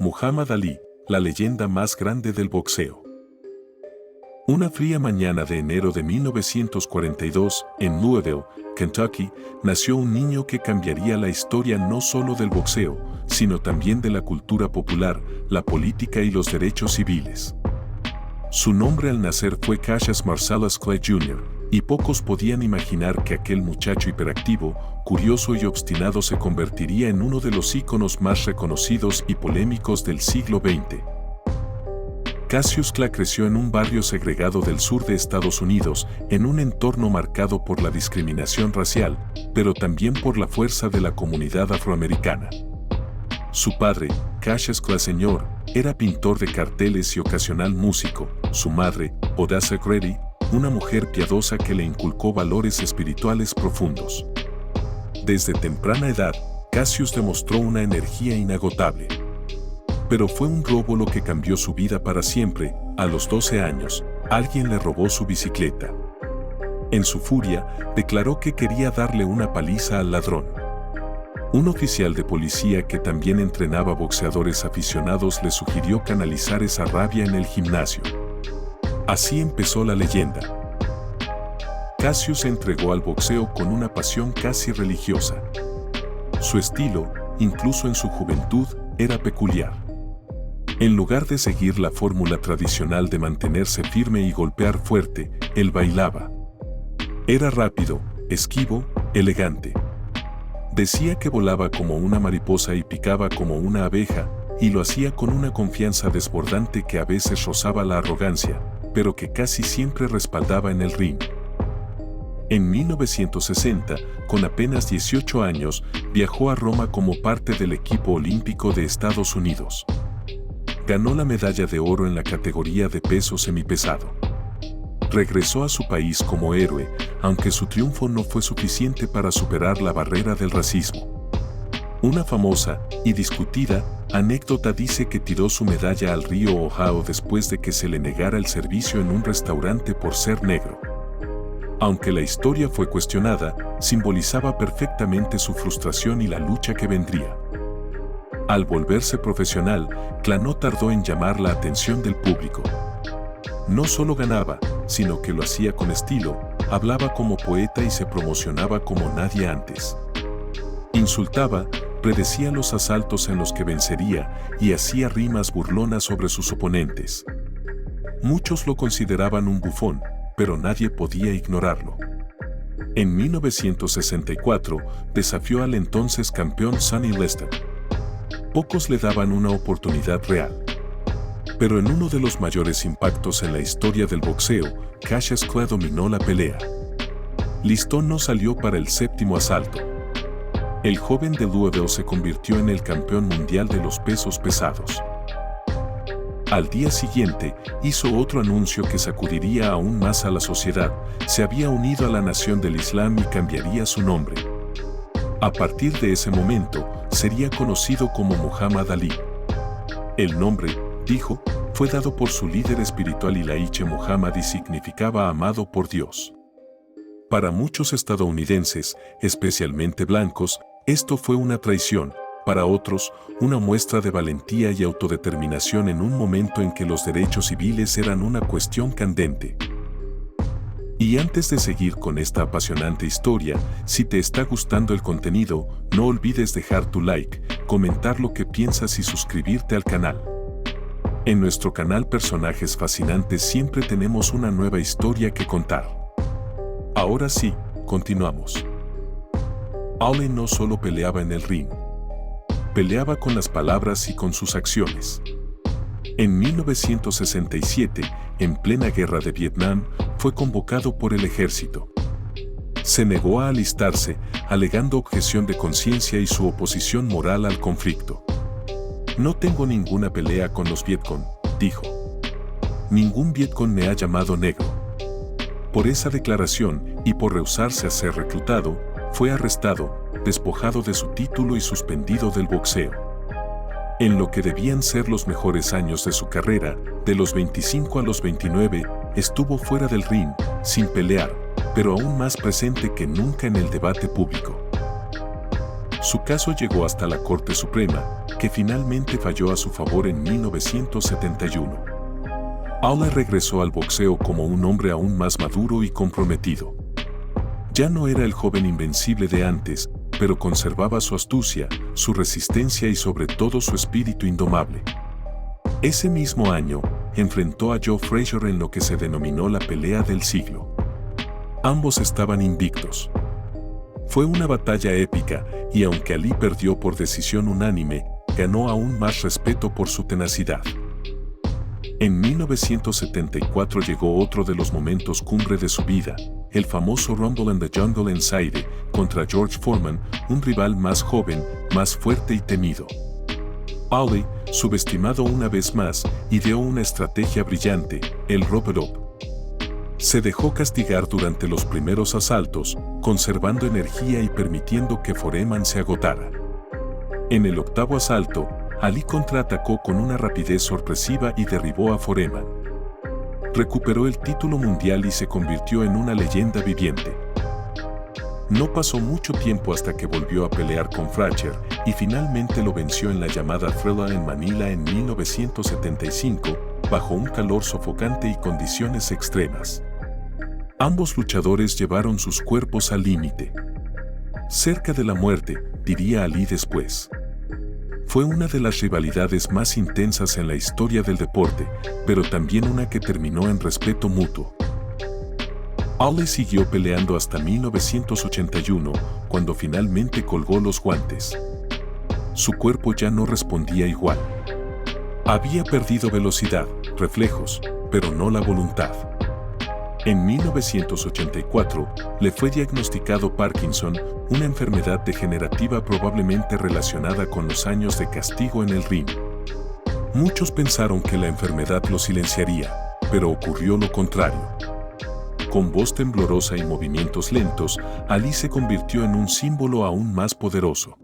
Muhammad Ali, la leyenda más grande del boxeo. Una fría mañana de enero de 1942, en Louisville, Kentucky, nació un niño que cambiaría la historia no solo del boxeo, sino también de la cultura popular, la política y los derechos civiles. Su nombre al nacer fue Cassius Marcellus Clay Jr., y pocos podían imaginar que aquel muchacho hiperactivo, curioso y obstinado se convertiría en uno de los íconos más reconocidos y polémicos del siglo XX. Cassius Clay creció en un barrio segregado del sur de Estados Unidos, en un entorno marcado por la discriminación racial, pero también por la fuerza de la comunidad afroamericana. Su padre, Cassius Clay Sr., era pintor de carteles y ocasional músico. Su madre, Odace Grady, una mujer piadosa que le inculcó valores espirituales profundos. Desde temprana edad, Cassius demostró una energía inagotable. Pero fue un robo lo que cambió su vida para siempre. A los 12 años, alguien le robó su bicicleta. En su furia, declaró que quería darle una paliza al ladrón. Un oficial de policía que también entrenaba boxeadores aficionados le sugirió canalizar esa rabia en el gimnasio. Así empezó la leyenda. Cassius se entregó al boxeo con una pasión casi religiosa. Su estilo, incluso en su juventud, era peculiar. En lugar de seguir la fórmula tradicional de mantenerse firme y golpear fuerte, él bailaba. Era rápido, esquivo, elegante. Decía que volaba como una mariposa y picaba como una abeja, y lo hacía con una confianza desbordante que a veces rozaba la arrogancia, pero que casi siempre respaldaba en el ring. En 1960, con apenas 18 años, viajó a Roma como parte del equipo olímpico de Estados Unidos. Ganó la medalla de oro en la categoría de peso semipesado. Regresó a su país como héroe, aunque su triunfo no fue suficiente para superar la barrera del racismo. Una famosa y discutida anécdota dice que tiró su medalla al río Ohio después de que se le negara el servicio en un restaurante por ser negro. Aunque la historia fue cuestionada, simbolizaba perfectamente su frustración y la lucha que vendría. Al volverse profesional, Clay no tardó en llamar la atención del público. No solo ganaba, sino que lo hacía con estilo, hablaba como poeta y se promocionaba como nadie antes. Insultaba, predecía los asaltos en los que vencería y hacía rimas burlonas sobre sus oponentes. Muchos lo consideraban un bufón, pero nadie podía ignorarlo. En 1964, desafió al entonces campeón Sonny Liston. Pocos le daban una oportunidad real. Pero en uno de los mayores impactos en la historia del boxeo, Cassius Clay dominó la pelea. Liston no salió para el séptimo asalto. El joven de Louisville se convirtió en el campeón mundial de los pesos pesados. Al día siguiente, hizo otro anuncio que sacudiría aún más a la sociedad. Se había unido a la nación del Islam y cambiaría su nombre. A partir de ese momento, sería conocido como Muhammad Ali. El nombre, dijo, fue dado por su líder espiritual Elijah Muhammad y significaba amado por Dios. Para muchos estadounidenses, especialmente blancos, esto fue una traición. Para otros, una muestra de valentía y autodeterminación en un momento en que los derechos civiles eran una cuestión candente. Y antes de seguir con esta apasionante historia, si te está gustando el contenido, no olvides dejar tu like, comentar lo que piensas y suscribirte al canal. En nuestro canal Personajes Fascinantes siempre tenemos una nueva historia que contar. Ahora sí, continuamos. Ali no solo peleaba en el ring. Peleaba con las palabras y con sus acciones. En 1967, en plena guerra de Vietnam, fue convocado por el ejército. Se negó a alistarse, alegando objeción de conciencia y su oposición moral al conflicto. No tengo ninguna pelea con los Vietcong, dijo. Ningún Vietcong me ha llamado negro. Por esa declaración, y por rehusarse a ser reclutado, fue arrestado, despojado de su título y suspendido del boxeo. En lo que debían ser los mejores años de su carrera, de los 25 a los 29, estuvo fuera del ring, sin pelear, pero aún más presente que nunca en el debate público. Su caso llegó hasta la Corte Suprema, que finalmente falló a su favor en 1971. Ali regresó al boxeo como un hombre aún más maduro y comprometido. Ya no era el joven invencible de antes, pero conservaba su astucia, su resistencia y sobre todo su espíritu indomable. Ese mismo año, enfrentó a Joe Frazier en lo que se denominó la pelea del siglo. Ambos estaban invictos. Fue una batalla épica, y aunque Ali perdió por decisión unánime, ganó aún más respeto por su tenacidad. En 1974 llegó otro de los momentos cumbre de su vida, el famoso Rumble in the Jungle en Zaire, contra George Foreman, un rival más joven, más fuerte y temido. Ali, subestimado una vez más, ideó una estrategia brillante, el rope-a-dope. Se dejó castigar durante los primeros asaltos, conservando energía y permitiendo que Foreman se agotara. En el octavo asalto, Ali contraatacó con una rapidez sorpresiva y derribó a Foreman. Recuperó el título mundial y se convirtió en una leyenda viviente. No pasó mucho tiempo hasta que volvió a pelear con Frazier y finalmente lo venció en la llamada Thrilla en Manila en 1975, bajo un calor sofocante y condiciones extremas. Ambos luchadores llevaron sus cuerpos al límite. Cerca de la muerte, diría Ali después. Fue una de las rivalidades más intensas en la historia del deporte, pero también una que terminó en respeto mutuo. Ali siguió peleando hasta 1981, cuando finalmente colgó los guantes. Su cuerpo ya no respondía igual. Había perdido velocidad, reflejos, pero no la voluntad. En 1984, le fue diagnosticado Parkinson, una enfermedad degenerativa probablemente relacionada con los años de castigo en el ring. Muchos pensaron que la enfermedad lo silenciaría, pero ocurrió lo contrario. Con voz temblorosa y movimientos lentos, Ali se convirtió en un símbolo aún más poderoso.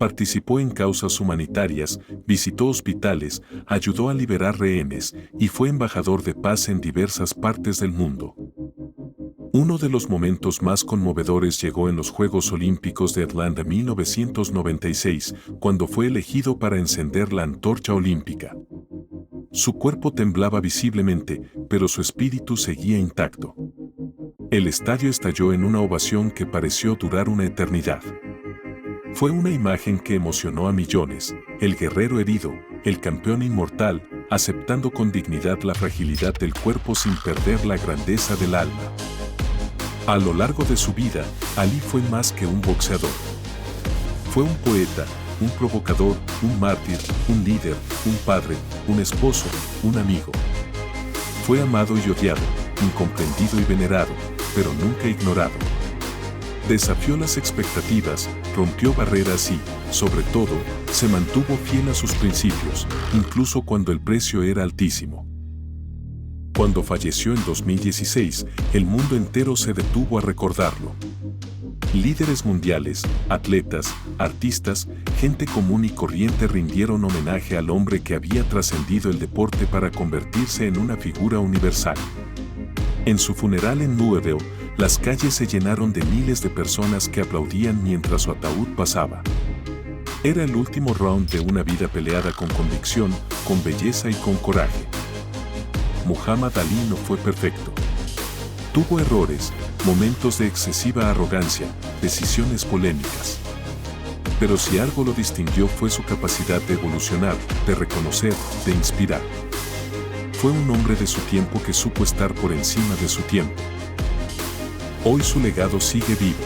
Participó en causas humanitarias, visitó hospitales, ayudó a liberar rehenes y fue embajador de paz en diversas partes del mundo. Uno de los momentos más conmovedores llegó en los Juegos Olímpicos de Atlanta 1996, cuando fue elegido para encender la antorcha olímpica. Su cuerpo temblaba visiblemente, pero su espíritu seguía intacto. El estadio estalló en una ovación que pareció durar una eternidad. Fue una imagen que emocionó a millones, el guerrero herido, el campeón inmortal, aceptando con dignidad la fragilidad del cuerpo sin perder la grandeza del alma. A lo largo de su vida, Ali fue más que un boxeador. Fue un poeta, un provocador, un mártir, un líder, un padre, un esposo, un amigo. Fue amado y odiado, incomprendido y venerado, pero nunca ignorado. Desafió las expectativas, rompió barreras y, sobre todo, se mantuvo fiel a sus principios, incluso cuando el precio era altísimo. Cuando falleció en 2016, el mundo entero se detuvo a recordarlo. Líderes mundiales, atletas, artistas, gente común y corriente rindieron homenaje al hombre que había trascendido el deporte para convertirse en una figura universal. En su funeral en Louisville, las calles se llenaron de miles de personas que aplaudían mientras su ataúd pasaba. Era el último round de una vida peleada con convicción, con belleza y con coraje. Muhammad Ali no fue perfecto. Tuvo errores, momentos de excesiva arrogancia, decisiones polémicas. Pero si algo lo distinguió fue su capacidad de evolucionar, de reconocer, de inspirar. Fue un hombre de su tiempo que supo estar por encima de su tiempo. Hoy su legado sigue vivo.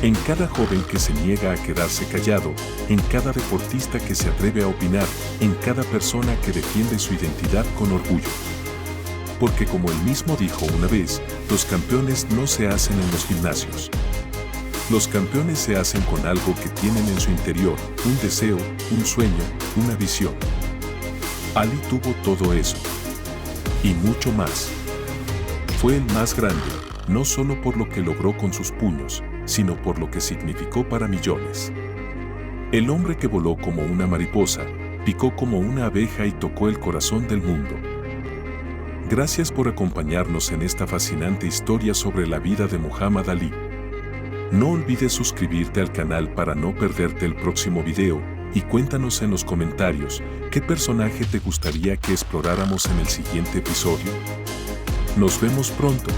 En cada joven que se niega a quedarse callado, en cada deportista que se atreve a opinar, en cada persona que defiende su identidad con orgullo. Porque como él mismo dijo una vez, los campeones no se hacen en los gimnasios. Los campeones se hacen con algo que tienen en su interior, un deseo, un sueño, una visión. Ali tuvo todo eso. Y mucho más. Fue el más grande, no solo por lo que logró con sus puños, sino por lo que significó para millones. El hombre que voló como una mariposa, picó como una abeja y tocó el corazón del mundo. Gracias por acompañarnos en esta fascinante historia sobre la vida de Muhammad Ali. No olvides suscribirte al canal para no perderte el próximo video y cuéntanos en los comentarios qué personaje te gustaría que exploráramos en el siguiente episodio. Nos vemos pronto.